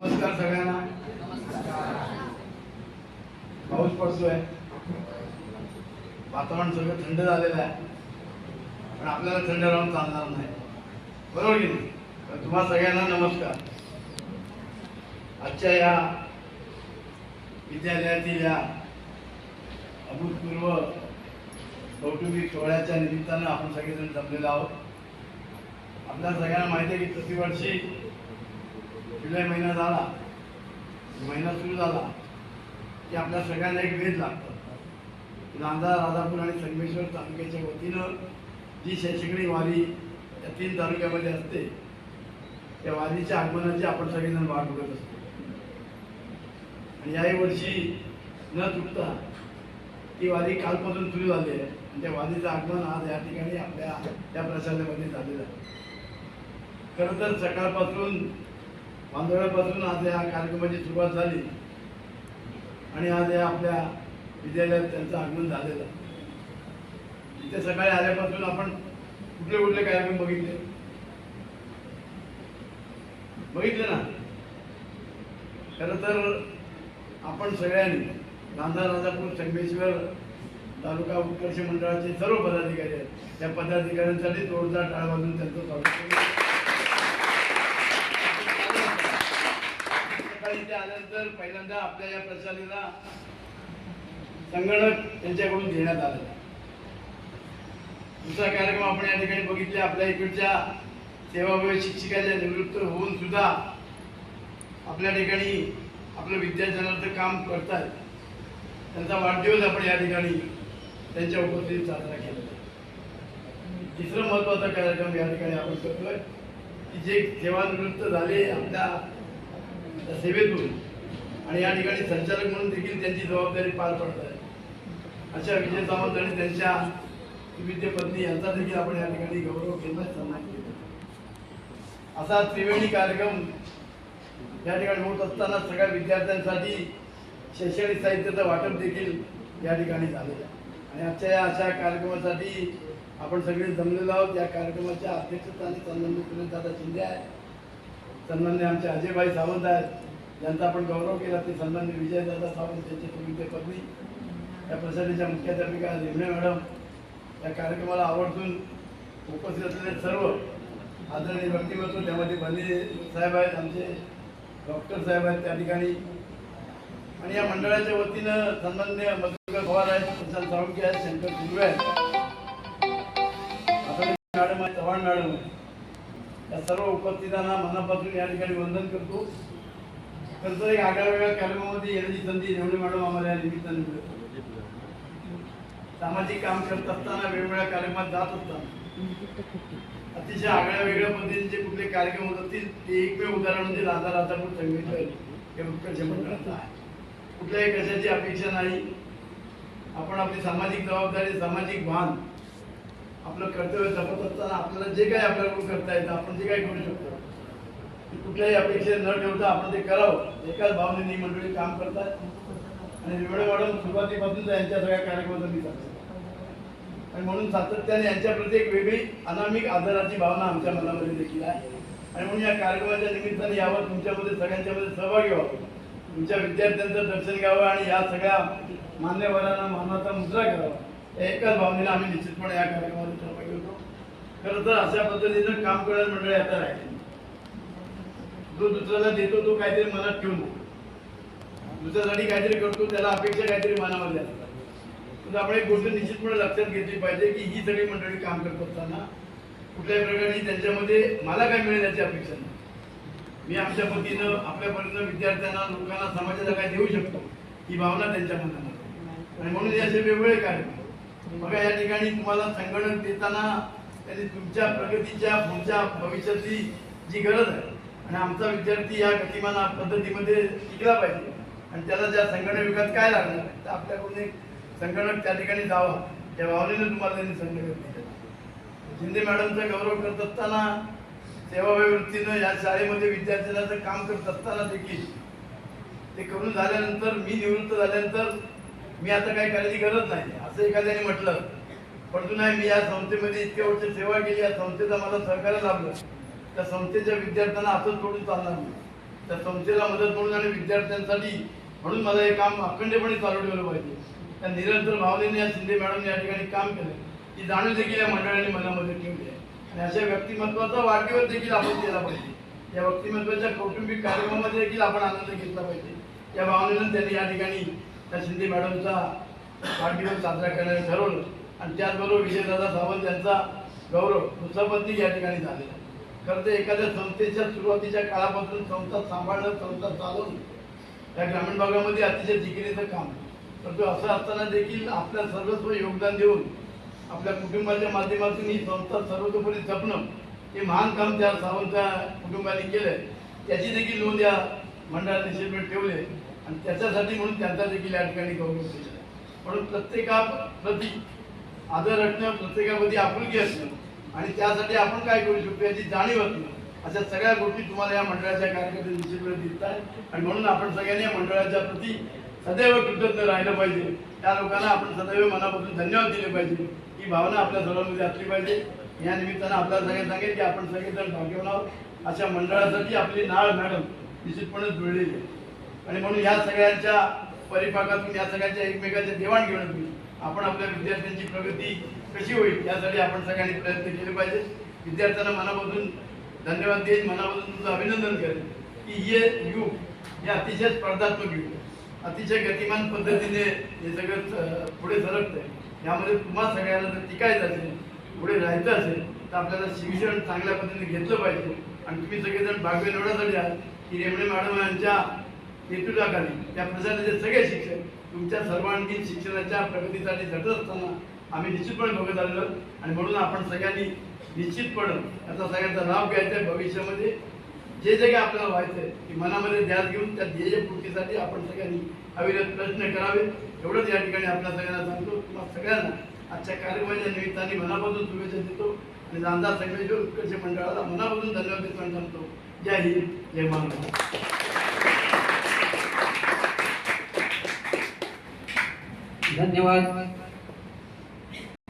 नमस्कार सगळ्यांना. पाऊस पडतोय, वातावरण सगळं थंड झालेलं आहे, पण आपल्याला थंड राहून चालणार नाही, बरोबर की नाही? तर तुम्हा सगळ्यांना नमस्कार. आजच्या या विद्यालयातील या अभूतपूर्व कौटुंबिक सोहळ्याच्या निमित्तानं आपण सगळेजण जमलेलो आहोत. आपल्याला सगळ्यांना माहिती आहे की प्रतिवर्षी जुलै महिना झाला, महिना सुरू झाला की आपल्या सगळ्यांना एक वेध लागतं. लांजा, राजापूर आणि संगमेश्वर तालुक्याच्या वतीनं जी शैक्षणिक वारी या 3 तालुक्यामध्ये असते, त्या वारीच्या आगमनाची आपण सगळेजण वाट बघत असतो. आणि याही वर्षी न चुकता ती वारी कालपासून सुरू झाली आहे आणि त्या वारीचं आगमन आज या ठिकाणी आपल्या त्या प्रशासनामध्ये झालेलं आहे. खरं तर सकाळपासून बांधवड्यापासून आज या कार्यक्रमाची सुरुवात झाली आणि आज या आपल्या विद्यालयात त्यांचं आगमन झालेलं आहे. इथे सकाळी आल्यापासून आपण कुठले कुठले कार्यक्रम बघितले ना. खरं तर आपण सगळ्यांनी लांजा, राजापूर, संगमेश्वर तालुका उत्कर्ष मंडळाचे सर्व पदाधिकारी आहेत, त्या पदाधिकाऱ्यांसाठी जोरदार टाळ वाजवून त्यांचं स्वागत केलं. इथे आल्यानंतर पहिल्यांदा आपल्या या प्रशालेला संगणक त्यांच्याकडून देण्यात आलं. दुसरा कार्यक्रम आपण या ठिकाणी बघितले, आपल्या इकडच्या सेवाभावी शिक्षिकाच्या निवृत्त होऊन सुद्धा आपल्या ठिकाणी आपलं विद्यार्थ्यांचं काम करतात, त्यांचा वाढदिवस आपण या ठिकाणी त्यांच्या उपस्थितीत साजरा केला. तिसरं महत्वाचा कार्यक्रम या ठिकाणी आपण करतोय की जे सेवानिवृत्त झाले आपल्या सेवेतून आणि या ठिकाणी संचालक म्हणून देखील त्यांची जबाबदारी पार पडत आहे, अशा विजय सावंत आणि त्यांच्या विद्या पत्नी यांचा देखील आपण या ठिकाणी गौरव केला, सन्मान केला. असा त्रिवेणी कार्यक्रम या ठिकाणी होत असताना सगळ्या विद्यार्थ्यांसाठी शैक्षणिक साहित्याचं वाटप देखील या ठिकाणी झालेलं आहे. आणि आजच्या या अशा कार्यक्रमासाठी आपण सगळे जमलेलो आहोत. या कार्यक्रमाच्या अध्यक्षस्थानी सन्माननीय सुनीलदादा शिंदे आहेत, सन्माननीय आमचे अजयभाई सावंत आहेत, ज्यांचा आपण गौरव केला, ते सन्माननीय विजयदादा सावंत, त्यांचे सुविद्य पत्नी, या प्रशालेच्या मुख्याध्यापिका लिमणे मॅडम, या कार्यक्रमाला आवर्जून उपस्थित असलेले सर्व आदरणीय व्यक्तिमत्व, त्यामध्ये बंदे साहेब आहेत, आमचे डॉक्टर साहेब आहेत त्या ठिकाणी, आणि या मंडळाच्या वतीनं सन्माननीय मधुकर पवार आहेत, प्रशांत साळुंके आहेत, शंकर सुर्वे आहेत, मॅडम आहेत, चव्हाण मॅडम आहेत. या सर्व उपस्थितांना मनापासून या ठिकाणी वंदन करतो. खरं एक आगळ्या वेगळ्या कार्यक्रमामध्ये येण्याची संधी एवढी मॅडम आम्हाला या निमित्ताने मिळते. सामाजिक काम करत असताना, वेगवेगळ्या कार्यक्रमात जात असताना अतिशय आगळ्या वेगळ्या पद्धतीचे कुठले कार्यक्रम होत असतील, ते एकमेव उदाहरण म्हणजे लांजा, राजापूर, संगमेश्वर हे उत्कर्ष मंडळाचं आहे. कुठल्याही कशाची अपेक्षा नाही. आपण आपली सामाजिक जबाबदारी, सामाजिक भान, आपलं कर्तव्य जपत असताना आपल्याला जे काही आपल्याकडून करता येतं, आपण जे काही करू शकतो, कुठल्याही अपेक्षा न ठेवता आपण ते करावं, एकाच भावनेने ही मंडळी काम करतात. आणि वेळ वाढवून सुरुवातीपासून यांच्या सगळ्या कार्यक्रमाचा मी सांगतो, आणि म्हणून सातत्याने यांच्याप्रती एक वेगळी अनामिक आदराची भावना आमच्या मनामध्ये देखील आहे. आणि म्हणून या कार्यक्रमाच्या निमित्ताने यावर तुमच्यामध्ये सगळ्यांच्यामध्ये सहभागी व्हावं, तुमच्या विद्यार्थ्यांचं दर्शन घ्यावं आणि या सगळ्या मान्यवरांना मानाचा मुद्रा करावा, एकाच भावनेला आम्ही निश्चितपणे या कार्यक्रमात सहभागी होतो. खरं तर अशा पद्धतीनं काम करणारी मंडळी आता राहिली. जो दुसऱ्याला देतो तो काहीतरी मनात ठेवून दुसऱ्यासाठी काहीतरी करतो, त्याला अपेक्षा काहीतरी मनामध्ये असतात. तर आपण एक गोष्ट निश्चितपणे लक्षात घेतली पाहिजे की ही सगळी मंडळी काम करत असताना कुठल्याही प्रकारची त्यांच्यामध्ये मला काय मिळेल याची अपेक्षा नाही. मी आमच्या पतीनं, आपल्या परीनं विद्यार्थ्यांना, लोकांना, समाजाला काय देऊ शकतो ही भावना त्यांच्या मनात. आणि म्हणून असे वेगवेगळे कार्यक्रम बघा, या ठिकाणी तुम्हाला संगणक देताना त्यांनी तुमच्या प्रगतीच्या पुढच्या भविष्याची जी गरज आहे आणि आमचा विद्यार्थी या गतिमान पद्धतीमध्ये शिकला पाहिजे आणि त्याला ज्या संगणक युगात काय लागणार आहे, तर आपल्याकडून एक संगणक त्या ठिकाणी जावा, त्या भावनेनं तुम्हाला त्यांनी संगणक दिलं. शिंदे मॅडमचा गौरव करत असताना, सेवाभावी वृत्तीनं या शाळेमध्ये विद्यार्थ्यांचं काम करत असताना देखील ते करून झाल्यानंतर, मी निवृत्त झाल्यानंतर मी आता काही करायची गरज नाही असं एखाद्याने म्हटलं, परंतु नाही, मी या संस्थेमध्ये इतके वर्ष सेवा केली, या संस्थेचा मला सहकार्य लाभलं, त्या संस्थेच्या विद्यार्थ्यांना असंच सोडून चालणार नाही. त्या संस्थेला मदत म्हणून आणि विद्यार्थ्यांसाठी म्हणून मला हे काम अखंडपणे चालू ठेवलं पाहिजे. त्या निरंतर भावनेने या शिंदे मॅडम या ठिकाणी काम केलं, ही जाणीव देखील या मंडळाने मनामध्ये ठेवली आहे. आणि अशा व्यक्तिमत्वाचा वाढदिवस देखील आपण केला पाहिजे. या व्यक्तिमत्वाच्या कौटुंबिक कार्यक्रमामध्ये देखील आपण आनंद घेतला पाहिजे. या भावनेनं त्यांनी या ठिकाणी त्या शिंदे मॅडमचा वाढदिवस साजरा करण्याचं ठरवलं. आणि त्याचबरोबर विजयदादा सावंत यांचा गौरव वृत्तपत्रिका या ठिकाणी झालेला. खरं तर एखाद्या संस्थेच्या सुरुवातीच्या काळापासून संस्था सांभाळणं, संस्था चालवणं या ग्रामीण भागामध्ये अतिशय जिकिरीचं काम. परंतु असं असताना देखील आपल्या सर्वस्व योगदान देऊन आपल्या कुटुंबाच्या माध्यमातून ही संस्था सर्वतोपरी जपणं हे महान काम त्या सावंत कुटुंबाने केलंय. त्याची देखील नोंद या मंडळाने निश्चितपणे ठेवले आणि त्याच्यासाठी म्हणून त्यांचा देखील या ठिकाणी गौरव केला. म्हणून प्रत्येकाप्रती आदर असणं, प्रत्येकाप्रती आपुलकी असणं आणि त्यासाठी आपण काय करू शकतो याची जाणीव असणं, अशा सगळ्या गोष्टी तुम्हाला या मंडळाच्या कार्यक्रमात निश्चितपणे दिसत आहेत. आणि म्हणून आपण सगळ्यांनी या मंडळाच्या प्रती सदैव कृतज्ञ राहिलं पाहिजे. त्या लोकांना आपण सदैव मनापासून धन्यवाद दिले पाहिजे. ही भावना आपल्या सर्वांमध्ये असली पाहिजे. या निमित्तानं आपल्याला सगळ्यांना सांगेल की आपण सगळेजण भाग्यवान आहोत. अशा मंडळासाठी आपली नाळ मॅडम निश्चितपणे जुळलेली आहे. आणि म्हणून या सगळ्यांच्या परिपाकातून या सगळ्यांच्या एकमेकांच्या देवाणघेवाणीतून आपण आपल्या विद्यार्थ्यांची प्रगती कशी होईल यासाठी आपण सगळ्यांनी प्रयत्न केले पाहिजे. विद्यार्थ्यांना मनापासून धन्यवाद देईन, मनापासून तुमचं अभिनंदन करेन की हे युग हे अतिशय स्पर्धात्मक युग, अतिशय गतिमान पद्धतीने हे सगळं पुढे सरकतंय. यामध्ये तुम्हा सगळ्यांना जर टिकायचं असेल, पुढे राहायचं असेल तर आपल्याला शिक्षण चांगल्या पद्धतीने घेतलं पाहिजे. आणि तुम्ही सगळेजण भाग्य निवडासाठी आहात की रेमणे मॅडम यांच्या नेतृत्वाखाली त्या प्रशासनाचे सगळे शिक्षक तुमच्या सर्वांगीण शिक्षणाच्या प्रगतीसाठी झटत असताना आम्ही निश्चितपणे बघत आलेलो. आणि म्हणून आपण सगळ्यांनी निश्चितपणे याचा सगळ्यांचा लाभ घ्यायचा आहे. भविष्यामध्ये जे जे काही आपल्याला व्हायचं आहे की मनामध्ये ध्यास घेऊन त्या ध्येयपूर्तीसाठी आपण सगळ्यांनी अविरत प्रयत्न करावे. एवढंच या ठिकाणी आपल्या सगळ्यांना सांगतो. तुम्हाला सगळ्यांना आजच्या कार्यक्रमाच्या निमित्ताने मनापासून शुभेच्छा देतो आणि नांदा संगमेश्वर उत्कर्ष मंडळाला मनापासून धन्यवाद देतो आणि सांगतो जय हिंद, जय महाराष्ट्र. धन्यवाद.